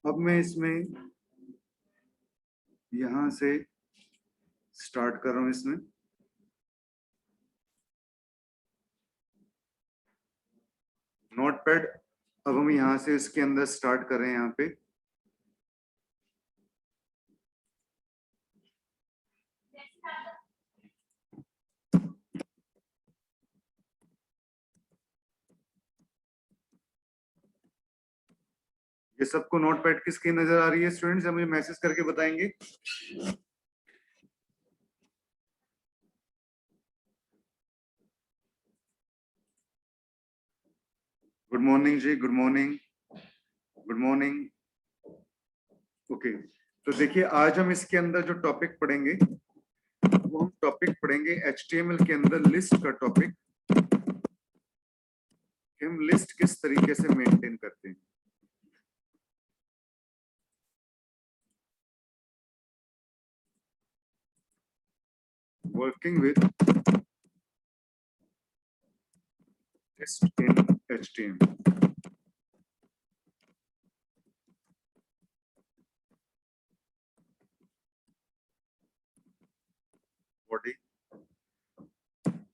अब मैं इसमें यहां से स्टार्ट कर रहा हूं। इसमें नोटपैड, अब हम यहां से इसके अंदर स्टार्ट कर रहे हैं। यहाँ पे ये सबको नोटपैड की स्क्रीन नजर आ रही है स्टूडेंट्स? या मुझे मैसेज करके बताएंगे। Good morning ji, good morning, good morning. Okay, तो देखिए आज हम इसके अंदर जो टॉपिक पढ़ेंगे वो हम टॉपिक पढ़ेंगे HTML के अंदर लिस्ट का टॉपिक, कि हम लिस्ट किस तरीके से मेंटेन करते हैं। Working with list in HTML। Body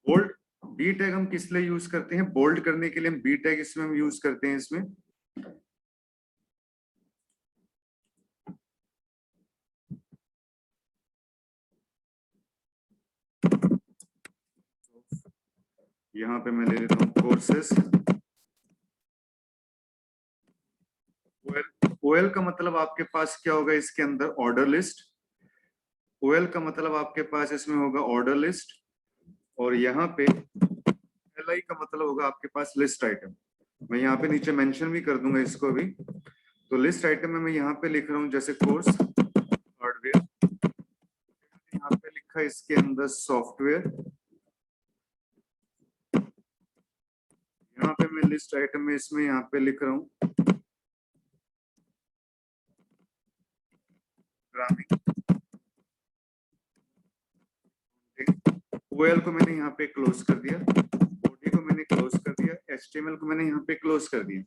bold, B tag हम किस लिए यूज करते हैं? बोल्ड करने के लिए हम बी टैग इसमें हम यूज करते हैं। इसमें यहाँ पे मैं ले लेता हूँ कोर्सेस। OL का मतलब आपके पास क्या होगा इसके अंदर? Order list. OL का मतलब आपके पास इसमें होगा ऑर्डर लिस्ट, और यहाँ पे LI का मतलब होगा आपके पास लिस्ट आइटम। मैं यहाँ पे नीचे मेंशन भी कर दूंगा इसको भी। तो लिस्ट आइटम में मैं यहाँ पे लिख रहा हूँ जैसे कोर्स हार्डवेयर, यहाँ पे लिखा है इसके अंदर सॉफ्टवेयर। यहाँ पे मैं लिस्ट आइटम में इसमें यहाँ पे लिख रहा हूँ प्रोग्रामिंग। OL को मैंने यहाँ पे क्लोज कर दिया, बॉडी को मैंने क्लोज कर दिया, HTML को मैंने यहाँ पे क्लोज कर दिया।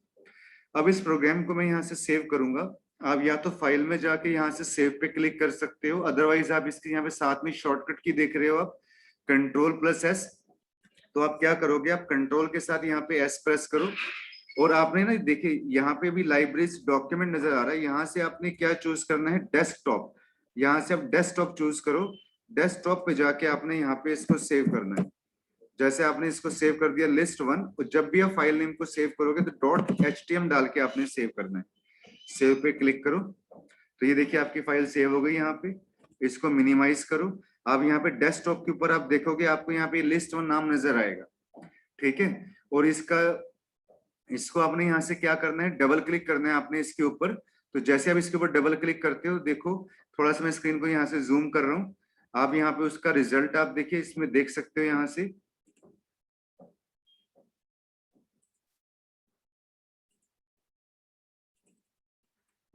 अब इस प्रोग्राम को मैं यहाँ से सेव करूंगा। आप या तो फाइल में जाके यहाँ से सेव पे क्लिक कर सकते हो, अदरवाइज आप इसके यहाँ पे साथ में शॉर्टकट की देख रहे हो आप, Ctrl+S। तो आप क्या करोगे, आप कंट्रोल के साथ यहाँ पे S प्रेस करो, और आपने ना देखिए यहाँ पे भी लाइब्रेरीज डॉक्यूमेंट नजर आ रहा है। यहाँ से आपने क्या चूज करना है? डेस्कटॉप। यहाँ से आप डेस्कटॉप चूज करो। डेस्कटॉप पे जाके आपने यहाँ पे इसको सेव करना है। जैसे आपने इसको सेव कर दिया list1, तो जब भी आप फाइल नेम को सेव करोगे तो .htm डाल के आपने सेव करना है। सेव पे क्लिक करो, तो ये देखिए आपकी फाइल सेव हो गई। यहाँ पे इसको मिनिमाइज करो। अब यहाँ पे डेस्कटॉप के ऊपर आप देखोगे आपको यहाँ पे list1 नाम नजर आएगा, ठीक है। और इसको आपने यहाँ से क्या करना है? डबल क्लिक करना है आपने इसके ऊपर। तो जैसे आप इसके ऊपर डबल क्लिक करते हो, देखो थोड़ा सा मैं स्क्रीन को यहाँ से जूम कर रहा हूँ, आप यहाँ पे उसका रिजल्ट आप देखिए इसमें देख सकते हो यहाँ से।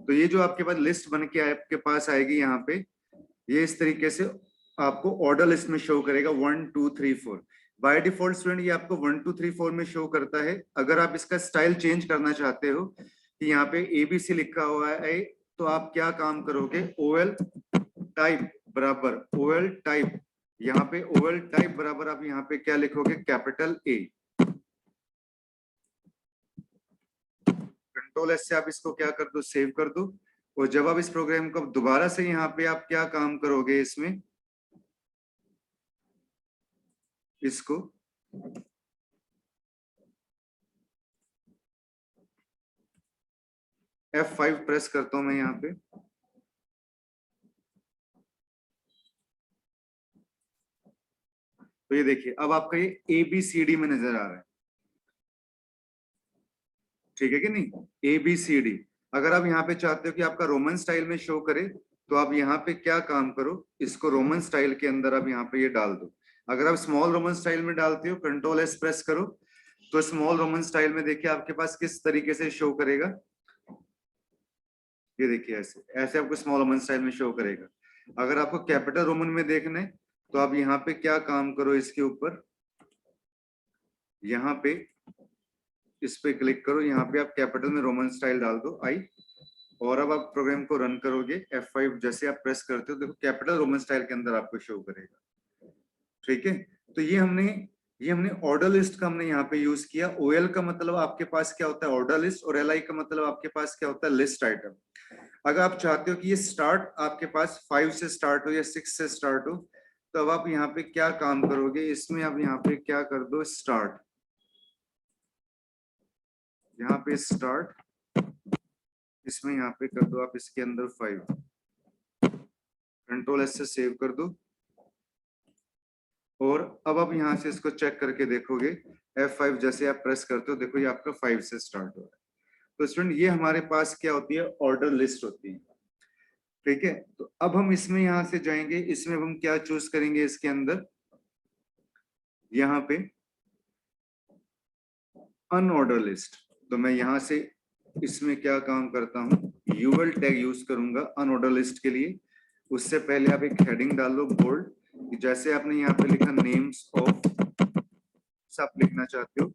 तो ये जो आपके पास लिस्ट बन के आपके पास आएगी यहाँ पे, ये इस तरीके से आपको ऑर्डर लिस्ट में शो करेगा 1 2 3 4। बाय डिफॉल्ट स्टूडेंट ये आपको 1 2 3 4 में शो करता है। अगर आप इसका स्टाइल चेंज करना चाहते हो कि यहाँ पे ABC लिखा हुआ है, तो आप क्या काम करोगे? OL टाइप बराबर OL टाइप, यहाँ पे OL टाइप बराबर आप यहाँ पे क्या लिखोगे? Capital A। Ctrl+S से आप इसको क्या कर दो? सेव कर दो। और जब आप इस प्रोग्राम को दोबारा से यहाँ पे आप क्या काम करोगे? इसमें इसको F5 प्रेस करता हूं मैं यहाँ पे। तो ये देखिए अब आपका ये ABCD में नजर आ रहा है, ठीक है कि नहीं? ABCD। अगर आप यहाँ पे चाहते हो कि आपका रोमन स्टाइल में शो करे, तो आप यहाँ पे क्या काम करो? इसको रोमन स्टाइल के अंदर आप यहाँ पे ये डाल दो। अगर आप स्मॉल रोमन स्टाइल में डालते हो, Ctrl+S प्रेस करो, तो स्मॉल रोमन स्टाइल में देखिए आपके पास किस तरीके से शो करेगा। ये देखिए ऐसे ऐसे आपको स्मॉल रोमन स्टाइल में शो करेगा। अगर आपको कैपिटल रोमन में देखना है, तो आप यहाँ पे क्या काम करो? इसके ऊपर यहाँ पे इस पे क्लिक करो, यहाँ पे आप कैपिटल में रोमन स्टाइल डाल दो I। और अब आप प्रोग्राम को रन करोगे, F5 जैसे आप प्रेस करते हो, देखो कैपिटल रोमन स्टाइल के अंदर आपको शो करेगा। ठीक है, तो ये हमने ऑर्डर लिस्ट का हमने यहाँ पे यूज किया। OL का मतलब आपके पास क्या होता है, ऑर्डर लिस्ट, और LI का मतलब आपके पास क्या होता है, लिस्ट आइटम। अगर आप चाहते हो कि ये स्टार्ट आपके पास 5 से स्टार्ट हो या 6 से स्टार्ट हो, तो अब आप यहाँ पे क्या काम करोगे, इसमें आप यहाँ पे क्या कर दो, स्टार्ट, यहाँ पे स्टार्ट, इसमें यहाँ पे कर दो आप इसके अंदर 5, कंट्रोल S से सेव कर दो। और अब आप यहाँ से इसको चेक करके देखोगे, F5 जैसे आप प्रेस करते हो, देखो ये आपका 5 से स्टार्ट हो रहा है। तो स्टूडेंट ये हमारे पास क्या होती है, ऑर्डर लिस्ट होती है। ठीक है, तो अब हम इसमें यहाँ से जाएंगे, इसमें हम क्या चूज करेंगे, इसके अंदर यहाँ पे अनऑर्डर लिस्ट। तो मैं यहाँ से इसमें क्या काम करता हूँ, यूएल टैग यूज करूंगा अनऑर्डर लिस्ट के लिए। उससे पहले आप एक हेडिंग डाल लो बोल्ड, जैसे आपने यहाँ पे लिखा नेम्स ऑफ, आप लिखना चाहते हो,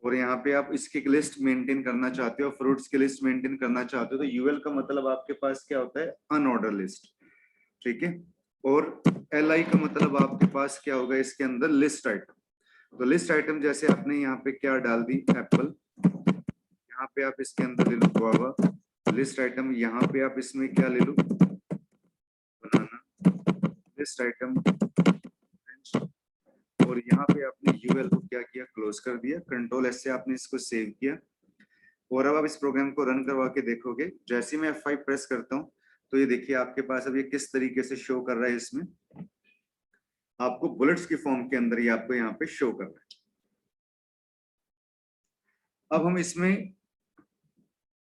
और यहाँ पे आप इसकी लिस्ट मेंटेन करना चाहते हो, फ्रूट्स की लिस्ट मेंटेन करना चाहते हो, तो यूएल का मतलब आपके पास क्या होता है, अनऑर्डर लिस्ट। ठीक है, और LI का मतलब आपके पास क्या होगा, इसके अंदर लिस्ट आइटम। तो लिस्ट आइटम जैसे आपने यहाँ पे क्या डाल दी, एप्पल, यहाँ पे आप इसके अंदर ले लो गुआवा। लिस्ट आइटम यहाँ पे आप इसमें क्या ले लो, बनाना। लिस्ट आइटम, और यहाँ पे आपने यूएल को क्या किया, क्लोज कर दिया। कंट्रोल S से आपने इसको सेव किया। और अब आप इस प्रोग्राम को रन करवा के देखोगे, जैसे मैं F5 प्रेस करता हूँ, तो ये देखिए आपके पास अब ये किस तरीके से शो कर रहा है, इसमें आपको बुलेट्स की फॉर्म के अंदर ही आपको यहाँ पे शो कर रहा है। अब हम इसमें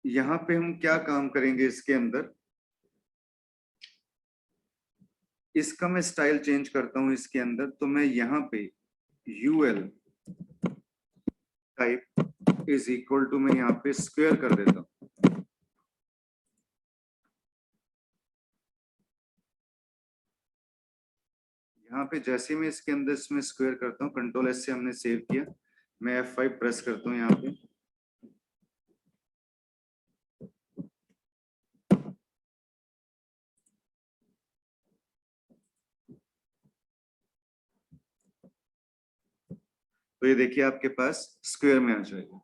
यहाँ पे हम क्या काम करेंगे, इसके अंदर इसका मैं स्टाइल चेंज करता हूं इसके अंदर। तो मैं यहाँ पे UL type is equal to, मैं यहाँ पे स्क्वायर कर देता हूं। यहाँ पे जैसे मैं इसके अंदर इसमें स्क्वायर करता हूँ, कंट्रोल S से हमने सेव किया, मैं F5 प्रेस करता हूँ यहाँ पे। तो ये देखिए आपके पास स्क्वायर में आ जाएगा।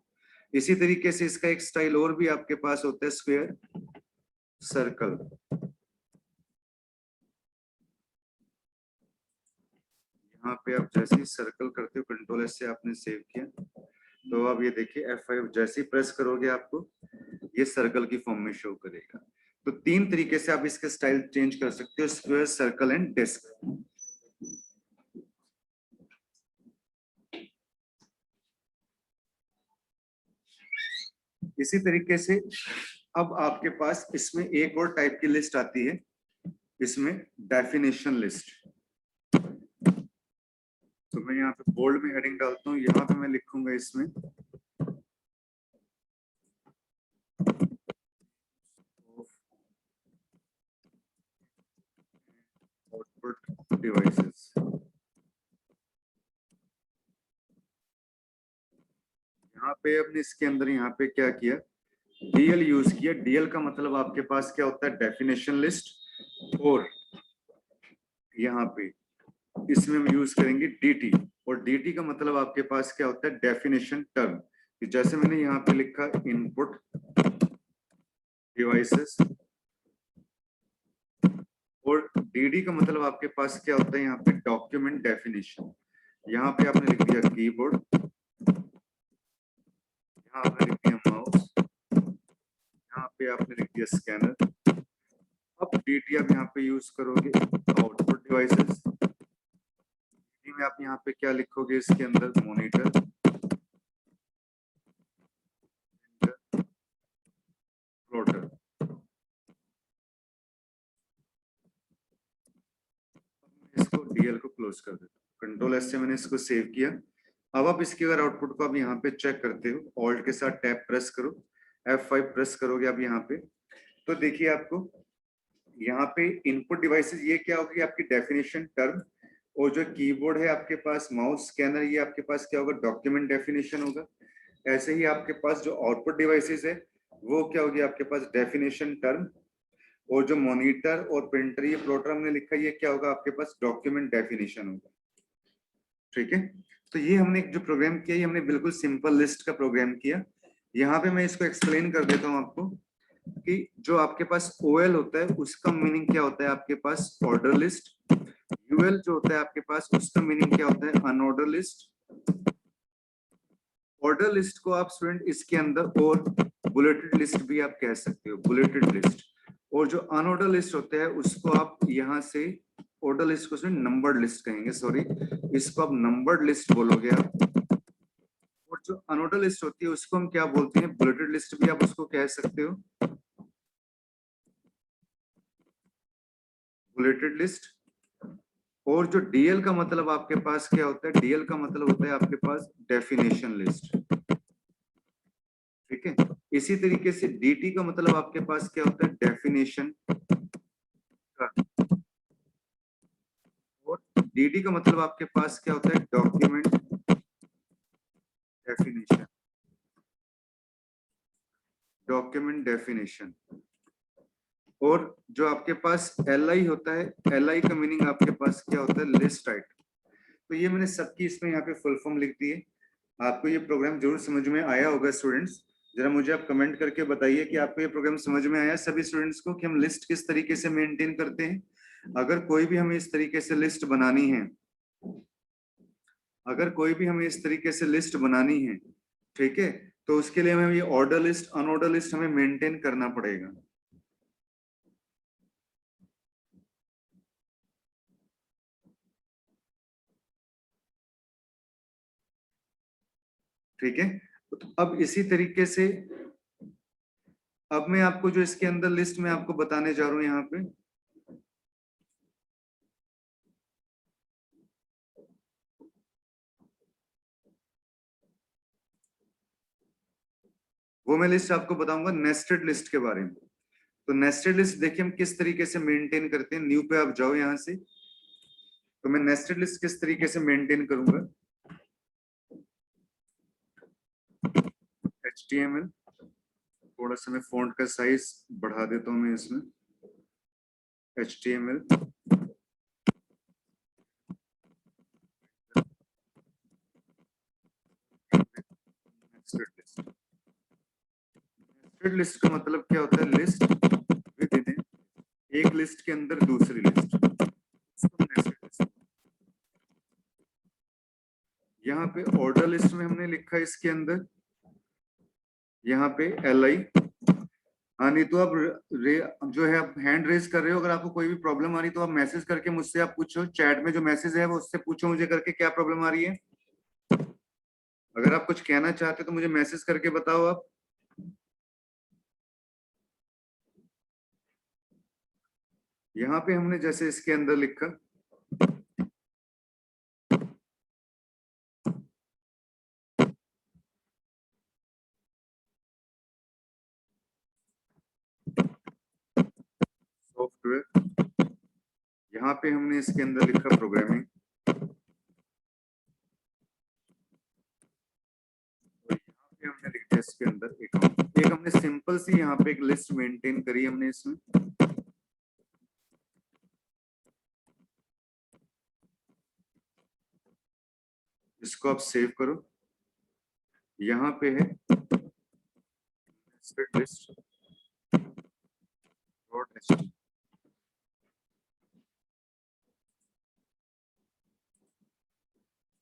इसी तरीके से इसका एक स्टाइल और भी आपके पास होता है, स्क्वायर सर्कल। यहाँ पे आप जैसे ही सर्कल करते हो, कंट्रोल S से आपने सेव किया, तो अब ये देखिए F5 जैसे ही प्रेस करोगे आपको ये सर्कल की फॉर्म में शो करेगा। तो 3 तरीके से आप इसका स्टाइल चेंज कर सकते हो, स्क्वायर, सर्कल एंड डिस्क। इसी तरीके से अब आपके पास इसमें एक और टाइप की लिस्ट आती है, इसमें डेफिनेशन लिस्ट। तो मैं यहाँ पे बोल्ड में हेडिंग डालता हूँ, यहाँ पे मैं लिखूंगा इसमें आउटपुट डिवाइसेस। यहाँ पे अपने इसके अंदर यहाँ पे क्या किया, DL यूज किया। DL का मतलब आपके पास क्या होता है, डेफिनेशन लिस्ट। और यहाँ पे इसमें हम यूज करेंगे DT, और DT का मतलब आपके पास क्या होता है, डेफिनेशन टर्म। जैसे मैंने यहाँ पे लिखा इनपुट डिवाइसेस, और DD का मतलब आपके पास क्या होता है, यहाँ पे डॉक्यूमेंट डेफिनेशन। यहाँ पे आपने लिख दिया कीबोर्ड, यहाँ आपने लिख दिया माउस, यहाँ पे आपने लिख दिया स्कैनर। अब DT आप यहाँ पे यूज करोगे आउटपुट डिवाइसेस। में आप यहाँ पे क्या लिखोगे, इसके अंदर मॉनिटर, प्लॉटर। इसको DL को क्लोज कर देता हूँ, कंट्रोल S से मैंने इसको सेव किया। अब आप इसके अगर आउटपुट को आप यहाँ पे चेक करते हो, ऑल्ट के साथ टैब प्रेस करो, F5 प्रेस करोगे आप यहाँ पे, तो देखिए आपको यहाँ पे इनपुट डिवाइसेस ये क्या होगी, आपकी डेफिनेशन टर्म। और जो कीबोर्ड है आपके पास, माउस, स्कैनर, ये आपके पास क्या होगा, डॉक्यूमेंट डेफिनेशन होगा। ऐसे ही आपके पास जो आउटपुट डिवाइसेस है वो क्या होगी आपके पास डेफिनेशन टर्म, और जो मॉनिटर और प्रिंटर ये प्लॉटर हमने लिखा है, ये क्या होगा आपके पास डॉक्यूमेंट डेफिनेशन होगा। ठीक है, तो ये हमने जो प्रोग्राम किया, ये हमने बिल्कुल सिंपल लिस्ट का प्रोग्राम किया। यहाँ पे मैं इसको एक्सप्लेन कर देता हूँ आपको कि जो आपके पास ओएल होता है उसका मीनिंग क्या होता है आपके पास ऑर्डर लिस्ट, यूएल जो होता है आपके पास उसका मीनिंग क्या होता है अनऑर्डर लिस्ट। ऑर्डर लिस्ट को आप स्टूडेंट इसके अंदर और बुलेटेड लिस्ट भी आप कह सकते हो, बुलेटेड लिस्ट। और जो अनऑर्डर लिस्ट होता है उसको आप यहाँ से ऑर्डर लिस्ट को नंबर्ड लिस्ट कहेंगे, सॉरी, इसको आप नंबर्ड लिस्ट बोलोगे आप। और जो अनऑर्डर लिस्ट होती है उसको हम क्या बोलते हैं, बुलेटेड लिस्ट भी आप उसको कह सकते हो, बुलेटेड लिस्ट। और जो डीएल का मतलब आपके पास क्या होता है, डीएल का मतलब होता है आपके पास डेफिनेशन लिस्ट। ठीक है, इसी तरीके से डीटी का मतलब आपके पास क्या होता है, डेफिनेशन। और डीडी का मतलब आपके पास क्या होता है, डॉक्यूमेंट डेफिनेशन, डॉक्यूमेंट डेफिनेशन। और जो आपके पास एलआई होता है, एलआई का मीनिंग आपके पास क्या होता है, लिस्ट आइटम। तो ये मैंने सबकी इसमें यहाँ पे फुल फॉर्म लिख दी है। आपको ये प्रोग्राम जरूर समझ में आया होगा स्टूडेंट्स। जरा मुझे आप कमेंट करके बताइए कि आपको ये प्रोग्राम समझ में आया सभी स्टूडेंट्स को, कि हम लिस्ट किस तरीके से मेंटेन करते हैं। अगर कोई भी हमें इस तरीके से लिस्ट बनानी है, अगर कोई भी हमें इस तरीके से लिस्ट बनानी है, ठीक है, तो उसके लिए हमें ये ऑर्डर लिस्ट अनऑर्डर लिस्ट हमें मेंटेन करना पड़ेगा। ठीक है, तो अब इसी तरीके से अब मैं आपको जो इसके अंदर लिस्ट में आपको बताने जा रहा हूं यहाँ पे, वो मैं लिस्ट आपको बताऊंगा नेस्टेड लिस्ट के बारे में। तो नेस्टेड लिस्ट देखिए हम किस तरीके से मेंटेन करते हैं। न्यू पे आप जाओ यहाँ से, तो मैं नेस्टेड लिस्ट किस तरीके से मेंटेन करूंगा, HTML, थोड़ा सा मैं फॉन्ट का साइज बढ़ा देता हूं मैं इसमें, HTML, nested list. Nested list का मतलब क्या होता है, लिस्ट विद इन एक लिस्ट के अंदर दूसरी लिस्ट, इसको नेस्टेड लिस्ट। यहाँ पे ऑर्डर लिस्ट में हमने लिखा है इसके अंदर, यहाँ पे LI। हाँ, नहीं तो आप जो है आप हैंड रेज कर रहे हो, अगर आपको कोई भी प्रॉब्लम आ रही तो आप मैसेज करके मुझसे आप पूछो, चैट में जो मैसेज है वो उससे पूछो मुझे करके क्या प्रॉब्लम आ रही है। अगर आप कुछ कहना चाहते तो मुझे मैसेज करके बताओ आप। यहाँ पे हमने जैसे इसके अंदर लिखा, सॉफ्टवेयर, यहाँ पे हमने इसके अंदर लिखा प्रोग्रामिंग, और यहाँ पे हमने लिखा इसके अंदर अकाउंट। एक हमने सिंपल सी यहाँ पे एक लिस्ट मेंटेन करी हमने इसमें। इसको आप सेव करो, यहाँ पे है लिस्ट डॉट एचटीएमएल।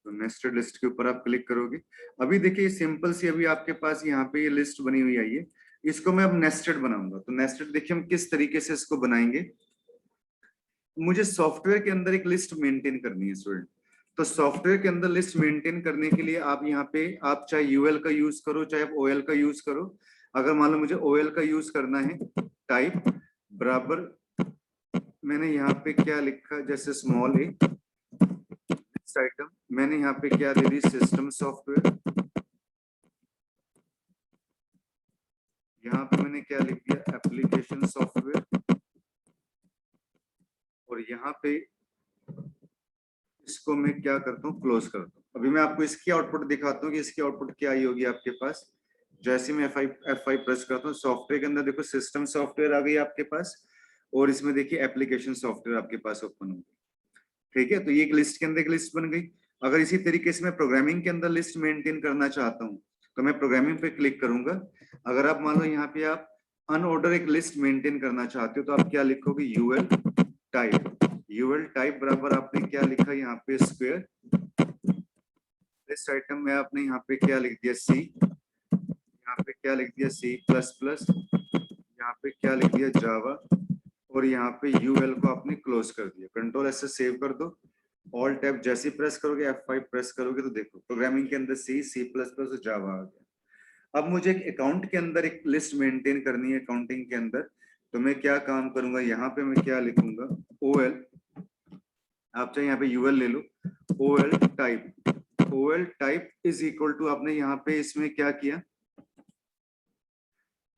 तो नेस्टेड लिस्ट के ऊपर आप क्लिक करोगे। अभी देखिए सिंपल सी अभी आपके पास यहाँ पे ये लिस्ट बनी हुई आई है, इसको मैं अब नेस्टेड बनाऊंगा। तो नेस्टेड देखिए हम किस तरीके से इसको बनाएंगे। मुझे सॉफ्टवेयर के अंदर एक लिस्ट मेंटेन करनी है स्टूडेंट। तो सॉफ्टवेयर के अंदर लिस्ट मेंटेन करने के लिए आप यहाँ पे आप चाहे यूएल का यूज करो चाहे आप ओएल का यूज करो। अगर मान लो मुझे ओएल का यूज करना है, टाइप बराबर, मैंने यहाँ पे क्या लिखा, जैसे स्मॉल ए आइटम, मैंने यहाँ पे क्या दे दी, सिस्टम सॉफ्टवेयर। यहाँ पे मैंने क्या लिख दिया, एप्लीकेशन सॉफ्टवेयर। और यहाँ पे इसको मैं क्या करता हूँ, क्लोज करता हूँ। अभी मैं आपको इसकी आउटपुट दिखाता हूँ कि इसकी आउटपुट क्या आई होगी आपके पास। जैसे मैं F5 प्रेस करता हूँ, सॉफ्टवेयर के अंदर देखो सिस्टम सॉफ्टवेयर आ गई आपके पास, और इसमें देखिए एप्लीकेशन सॉफ्टवेयर आपके पास ओपन होगी। ठीक है, तो ये एक लिस्ट के अंदर एक लिस्ट बन गई। अगर इसी तरीके से मैं प्रोग्रामिंग के अंदर लिस्ट मेंटेन करना चाहता हूँ तो मैं प्रोग्रामिंग पे क्लिक करूंगा। अगर आप मान लो यहाँ पे आप अनऑर्डर एक लिस्ट मेंटेन करना चाहते हो तो आप क्या लिखोगे, यूएल टाइप बराबर आपने क्या लिखा यहाँ पे स्क्वायर, लिस्ट आइटम में आपने यहाँ पे क्या लिख दिया सी, यहाँ पे क्या लिख दिया सी प्लस प्लस, यहाँ पे क्या लिख दिया जावा, और यहाँ पे यूएल को आपने क्लोज कर दिया। कंट्रोल एस से सेव कर दो, ऑल टैब जैसे प्रेस करोगे F5 प्रेस करोगे तो देखो प्रोग्रामिंग के अंदर सी प्लस प्लस और जावा आ गया। अब मुझे एक अकाउंट के अंदर एक लिस्ट मेंटेन करनी है अकाउंटिंग के अंदर, तो मैं क्या काम करूंगा, यहाँ पे मैं क्या लिखूंगा, ओएल, आप चाहे यहाँ पे यूएल ले लो, OL type is equal to, आपने यहाँ पे इसमें क्या किया,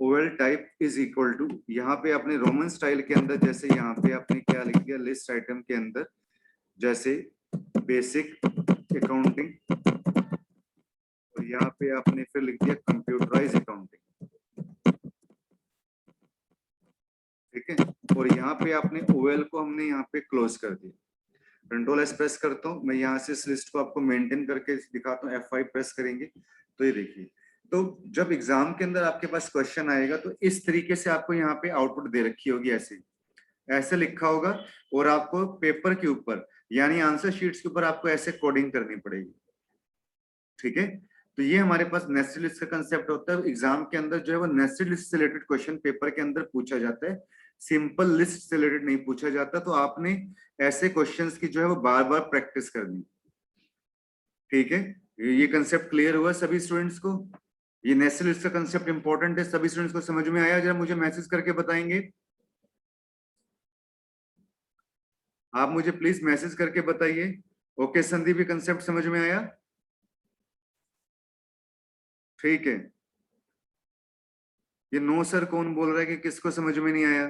OL type is equal to, यहाँ पे आपने रोमन स्टाइल के अंदर जैसे यहाँ पे आपने क्या लिख दिया, लिस्ट आइटम के अंदर जैसे बेसिक अकाउंटिंग, और यहाँ पे आपने फिर लिख दिया कंप्यूटराइज अकाउंटिंग। ठीक है, और यहाँ पे आपने ओएल को हमने यहाँ पे क्लोज कर दिया। कंट्रोल एस प्रेस करता हूँ मैं, यहाँ से इस लिस्ट को आपको मेंटेन करके दिखाता हूँ, F5 प्रेस करेंगे तो ये देखिए, तो जब एग्जाम के अंदर आपके पास क्वेश्चन आएगा तो इस तरीके से आपको यहाँ पे आउटपुट दे रखी होगी, ऐसे लिखा होगा, और आपको पेपर के ऊपर यानी आंसर शीट्स के ऊपर आपको ऐसे कोडिंग करनी पड़ेगी। ठीक है, तो ये हमारे पास नेस्टेड लिस्ट का कंसेप्ट होता है। एग्जाम के अंदर जो है वो नेस्टेड लिस्ट से रिलेटेड क्वेश्चन पेपर के अंदर पूछा जाता है, सिंपल लिस्ट से रिलेटेड नहीं पूछा जाता। तो आपने ऐसे क्वेश्चंस की जो है वो बार बार प्रैक्टिस करनी। ठीक है, ये कंसेप्ट क्लियर हुआ सभी स्टूडेंट्स को? ये नेस्टेड लिस्ट का कंसेप्ट इंपॉर्टेंट है, सभी स्टूडेंट्स को समझ में आया? जरा मुझे मैसेज करके बताएंगे, आप मुझे प्लीज मैसेज करके बताइए। ओके संदीप, ये कंसेप्ट समझ में आया? ठीक है, ये नो सर कौन बोल रहा है कि किसको समझ में नहीं आया?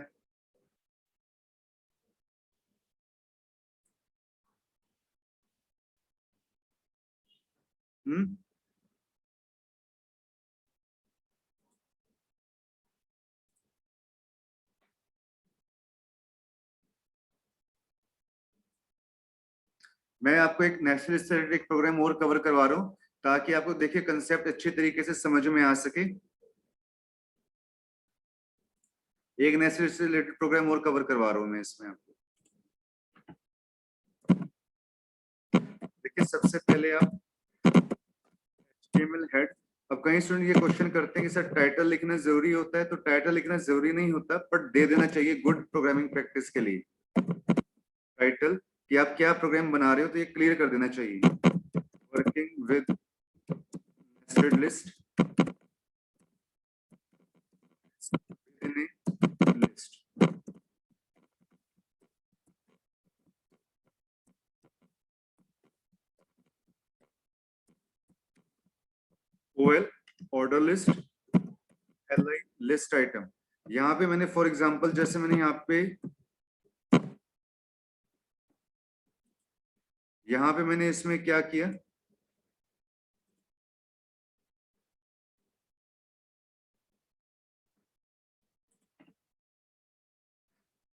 हम्म, मैं आपको एक नेशनल स्टैटिस्टिक प्रोग्राम और कवर करवा रहा हूँ ताकि आपको देखिए कंसेप्ट अच्छी तरीके से समझ में आ सके। एक नेशनल से रिलेटेड प्रोग्राम और कवर करवा रहा हूँ मैं इसमें आपको। देखिए सबसे पहले आप HTML हेड, अब कई स्टूडेंट ये क्वेश्चन करते हैं कि सर टाइटल लिखना जरूरी होता है, तो टाइटल लिखना जरूरी नहीं होता, पर दे देना चाहिए गुड प्रोग्रामिंग प्रैक्टिस के लिए। टाइटल कि आप क्या प्रोग्राम बना रहे हो तो ये क्लियर कर देना चाहिए। Working with nested list in A list. OL order list, LI list item. यहाँ पे मैंने फॉर एग्जांपल जैसे मैंने यहाँ पे मैंने इसमें क्या किया,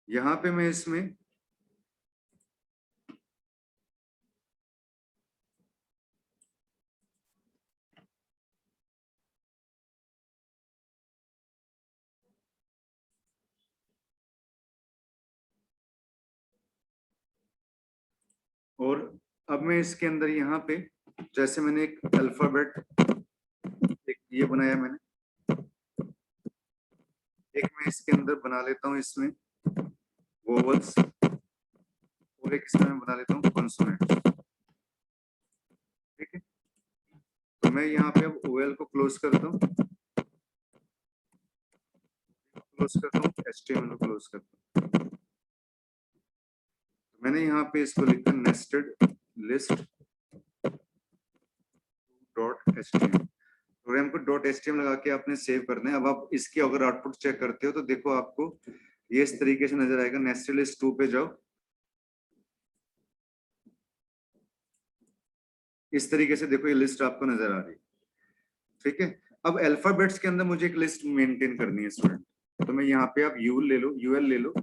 यहाँ पे मैं इसमें और अब मैं इसके अंदर यहाँ पे जैसे मैंने एक अल्फाबेट एक ये बनाया मैंने, एक मैं इसके अंदर बना लेता हूँ इसमें वोवल्स, और एक इसमें मैं बना लेता हूँ कॉन्सोनेंट। ठीक है, तो मैं यहाँ पे अब OL को क्लोज करता हूँ, HTML को क्लोज करता हूँ। तो मैंने यहाँ पे इसको लिखा नेस्टेड लिस्ट .html, प्रोग्राम को .html लगा के आपने सेव करना है। अब आप इसकी अगर आउटपुट चेक करते हो तो देखो आपको ये इस तरीके से नजर आएगा। नेस्टेड लिस्ट 2 पे जाओ, इस तरीके से देखो ये लिस्ट आपको नजर आ रही है। ठीक है, अब अल्फाबेट्स के अंदर मुझे एक लिस्ट मेंटेन करनी है स्टूडेंट, तो मैं यहाँ पे आप यूल ले लो,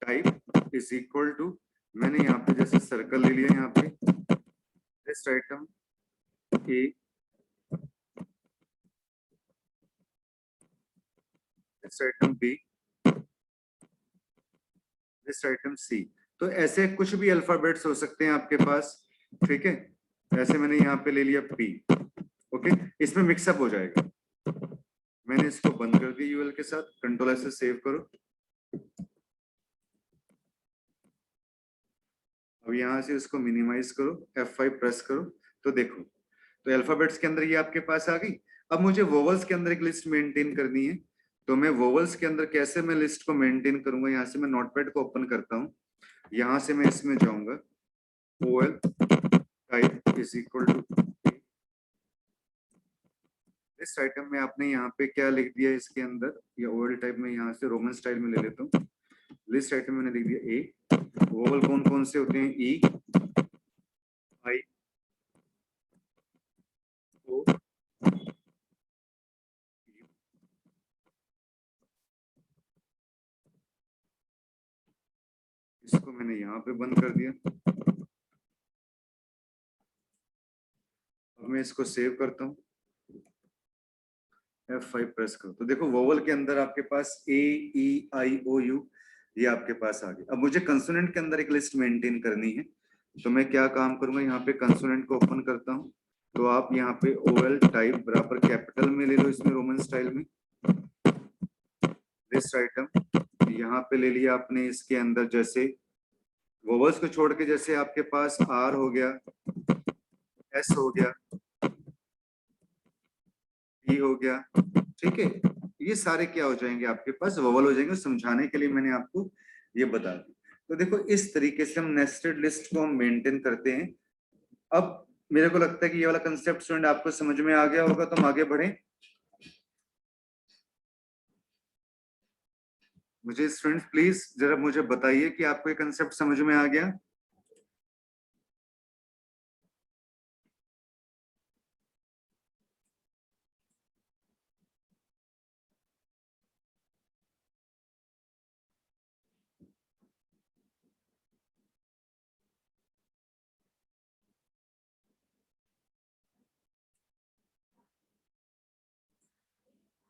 टाइप इज इक्वल टू, मैंने यहाँ पे जैसे सर्कल ले लिया, यहाँ पे list item A, list item B, list item C. तो ऐसे कुछ भी अल्फाबेट्स हो सकते हैं आपके पास, ठीक है। ऐसे मैंने यहाँ पे ले लिया पी, ओके, इसमें मिक्सअप हो जाएगा। मैंने इसको बंद कर दिया यूएल के साथ, कंट्रोल एस से सेव करो। अब यहाँ से इसको मिनिमाइज करो, F5 प्रेस करो, तो देखो, तो अल्फाबेट्स के अंदर ये आपके पास आ गई। अब मुझे वोवल्स के अंदर एक लिस्ट मेंटेन करनी है, तो मैं वोवल्स के अंदर कैसे मैं लिस्ट को मेंटेन करूंगा, यहाँ से मैं नोटपैड को ओपन करता हूँ, यहाँ से मैं इसमें जाऊंगा, OL type is equal to list item में आपने यहाँ पे क्या लिख दिया इसके अंदर, या OL टाइप में यहाँ से रोमन स्टाइल में ले लेता हूँ। लिस्ट आइटम मैंने लिख दिया ए, वोवल कौन कौन से होते हैं, ई, आई, ओ, इसको मैंने यहाँ पे बंद कर दिया। अब मैं इसको सेव करता हूँ, F5 प्रेस करो, तो देखो वोवल के अंदर आपके पास ए, ई, आई, ओ, यू, ये आपके पास आ गया। अब मुझे कंसोनेंट के अंदर एक लिस्ट मेंटेन करनी है, तो मैं क्या काम करूंगा, यहाँ पे कंसोनेंट को ओपन करता हूँ, तो आप यहाँ पे OL टाइप बराबर कैपिटल में ले लो, इसमें रोमन स्टाइल में, लिस्ट आइटम यहाँ पे ले लिया आपने, इसके अंदर जैसे वोवल्स को छोड़ के जैसे आपके पास आर हो गया, एस हो गया, ई हो गया, ठीक है, ये सारे क्या हो जाएंगे आपके पास, वोवल हो जाएंगे। समझाने के लिए मैंने आपको ये बता दिया। तो देखो इस तरीके से हम नेस्टेड लिस्ट को हम मेंटेन करते हैं। अब मेरे को लगता है कि ये वाला कंसेप्ट स्टूडेंट आपको समझ में आ गया होगा, तो हम आगे बढ़े। मुझे स्टूडेंट प्लीज जरा मुझे बताइए कि आपको ये कंसेप्ट समझ में आ गया।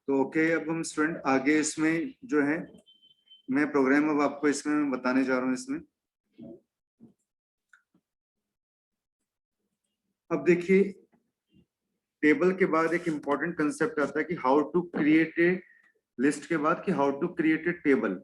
तो ओके, अब हम स्टूडेंट आगे इसमें जो है मैं प्रोग्राम अब आपको इसमें मैं बताने जा रहा हूँ इसमें। अब देखिए, टेबल के बाद एक इंपॉर्टेंट कंसेप्ट आता है कि how to create a list के बाद कि how to create a table,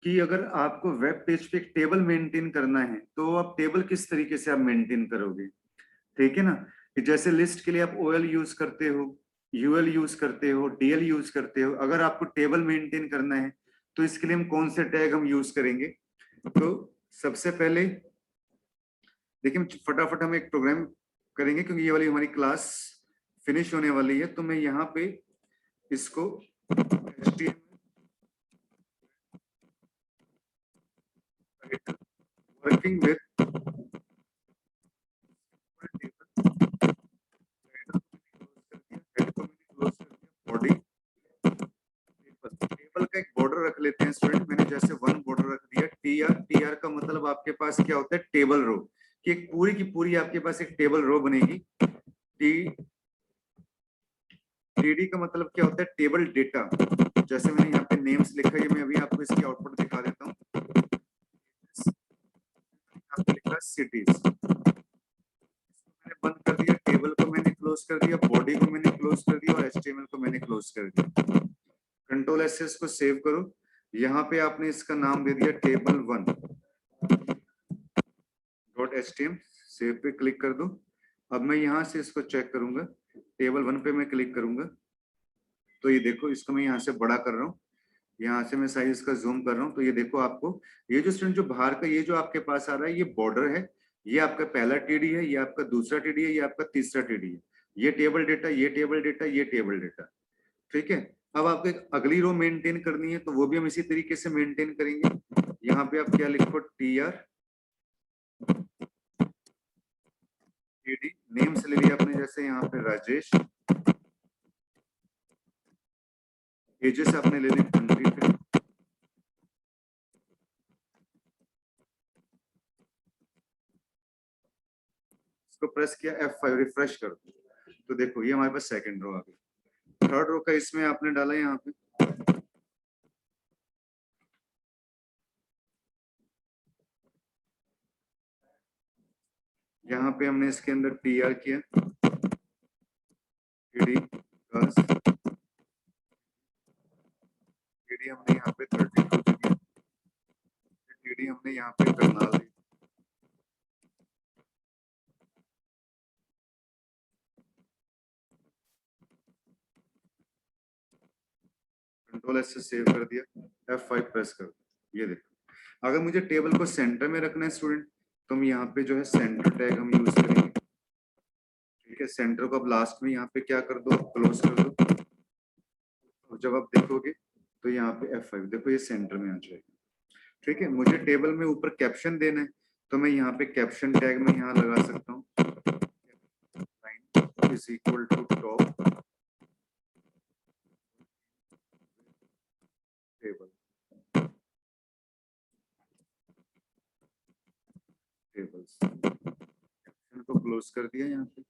कि अगर आपको वेब पेज पे एक टेबल मेंटेन करना है तो आप टेबल किस तरीके से आप मेंटेन करोगे, ठीक है ना। कि जैसे लिस्ट के लिए आप OL यूज करते हो, UL यूज करते हो, DL यूज करते हो, अगर आपको टेबल मेंटेन करना है तो इसके लिए हम कौन से टैग हम यूज करेंगे। तो सबसे पहले देखिए, फटाफट हम एक प्रोग्राम करेंगे क्योंकि ये वाली हमारी क्लास फिनिश होने वाली है। तो मैं यहाँ पे इसको HTML working with body, table का एक बॉर्डर रख लेते हैं स्टूडेंट। मैंने जैसे वन बॉर्डर रख दिया, TR का मतलब आपके पास क्या होता है, टेबल रो, कि एक पूरी की पूरी आपके पास एक टेबल रो बनेगी। TD का मतलब क्या होता है, टेबल डेटा। जैसे मैंने यहाँ पे नेम्स लिखा है, मैं अभी आपको इसकी आउटपुट दिखा देता हूँ। यहाँ पे लिखा सिटीज, मैंने बंद कर दिया, टेबल को मैंने क्लोज कर दिया, बॉडी को मैंने क्लोज कर दिया और HTML को मैंने क्लोज कर दिया। कंट्रोल एस से इसको सेव करो। यहाँ पे आपने इसका नाम दे दिया table1.html, सेव पे क्लिक कर दो। अब मैं यहाँ से इसको चेक करूंगा, table1 पे मैं क्लिक करूंगा, तो ये देखो इसको मैं यहाँ से बड़ा कर रहा हूँ, यहाँ से मैं साइज का जूम कर रहा हूँ, तो ये देखो आपको ये जो स्टूडेंट जो बाहर का ये जो आपके पास आ रहा है, ये बॉर्डर है, ये आपका पहला TD है, ये आपका दूसरा TD है, ये आपका तीसरा TD है, ये टेबल डेटा, ये टेबल डेटा, ये टेबल डेटा, ठीक है। अब आपको एक अगली रो मेंटेन करनी है, तो वो भी हम इसी तरीके से मेंटेन करेंगे। यहाँ पे आप क्या लिखो, TR TD, नेम से ले लिया आपने, जैसे यहाँ पे राजेश, एजेस आपने ले ली 23, इसको प्रेस किया F5, रिफ्रेश कर दो, तो देखो ये हमारे पास सेकंड रो आ गई। थर्ड रो का इसमें आपने डाला यहाँ पे, यहाँ पे हमने इसके अंदर TR किया, TD हमने यहाँ पे 32 दिया, TD हमने यहाँ पे करनाल दी, कंट्रोल एस से सेव कर दिया, F5 प्रेस कर दो। ये देखो अगर मुझे टेबल को सेंटर में रखना है स्टूडेंट, तो हम यहाँ पे जो है सेंटर टैग हम यूज करेंगे। ठीक है, सेंटर को अब लास्ट में यहाँ पे क्या कर दो, क्लोज कर दो, और जब आप देखोगे तो यहाँ पे F5 देखो ये सेंटर में आ जाएगा। ठीक है, मुझे टेबल में ऊपर कैप्शन देना है, तो मैं यहाँ पे कैप्शन टैग में यहाँ लगा सकता हूँ, is equal to top table, tables, caption को क्लोज कर दिया, यहाँ पे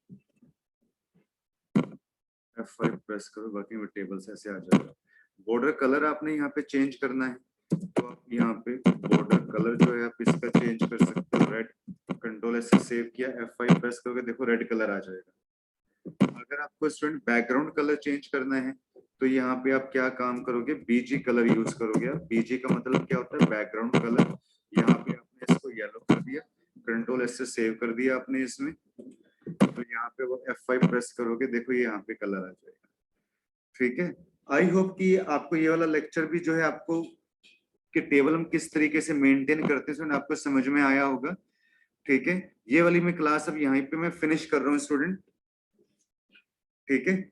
F5 प्रेस करो, बाकी में टेबल्स ऐसे आ जाएगा। बॉर्डर कलर आपने यहाँ पे चेंज करना है, तो आप यहाँ पे बॉर्डर कलर जो है आप इसका चेंज कर सकते हो, रेड, कंट्रोल एस से सेव किया, F5 प्रेस करोगे देखो रेड कलर आ जाएगा। अगर आपको स्टूडेंट बैकग्राउंड कलर चेंज करना है, तो यहाँ पे आप क्या काम करोगे, BG कलर यूज करोगे। आप BG का मतलब क्या होता है, बैकग्राउंड कलर। यहाँ पे आपने इसको येलो कर दिया, कंट्रोल एस से सेव कर दिया आपने इसमें, तो यहाँ पे वो F5 प्रेस करोगे देखो ये यहाँ पे कलर आ जाएगा। ठीक है, आई होप कि आपको ये वाला लेक्चर भी जो है आपको कि टेबल हम किस तरीके से मेंटेन करते हैं आपको समझ में आया होगा। ठीक है, ये वाली मैं क्लास अब यहीं पे मैं फिनिश कर रहा हूँ स्टूडेंट। ठीक है,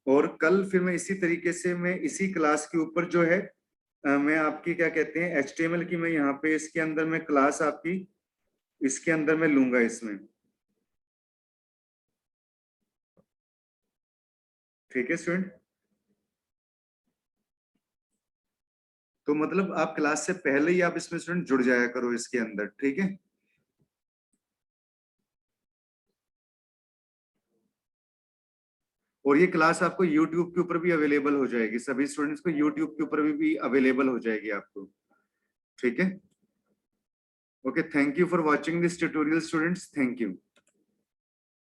और कल फिर मैं इसी तरीके से मैं इसी क्लास के ऊपर जो है मैं आपकी क्या कहते हैं HTML की मैं यहाँ पे इसके अंदर मैं क्लास आपकी इसके अंदर मैं लूंगा इसमें। ठीक है स्टूडेंट, तो मतलब आप क्लास से पहले ही आप इसमें स्टूडेंट जुड़ जाया करो इसके अंदर। ठीक है, और ये क्लास आपको YouTube के ऊपर भी अवेलेबल हो जाएगी, सभी स्टूडेंट्स को YouTube के ऊपर भी अवेलेबल हो जाएगी आपको। ठीक है, okay, thank you for watching this tutorial students, thank you.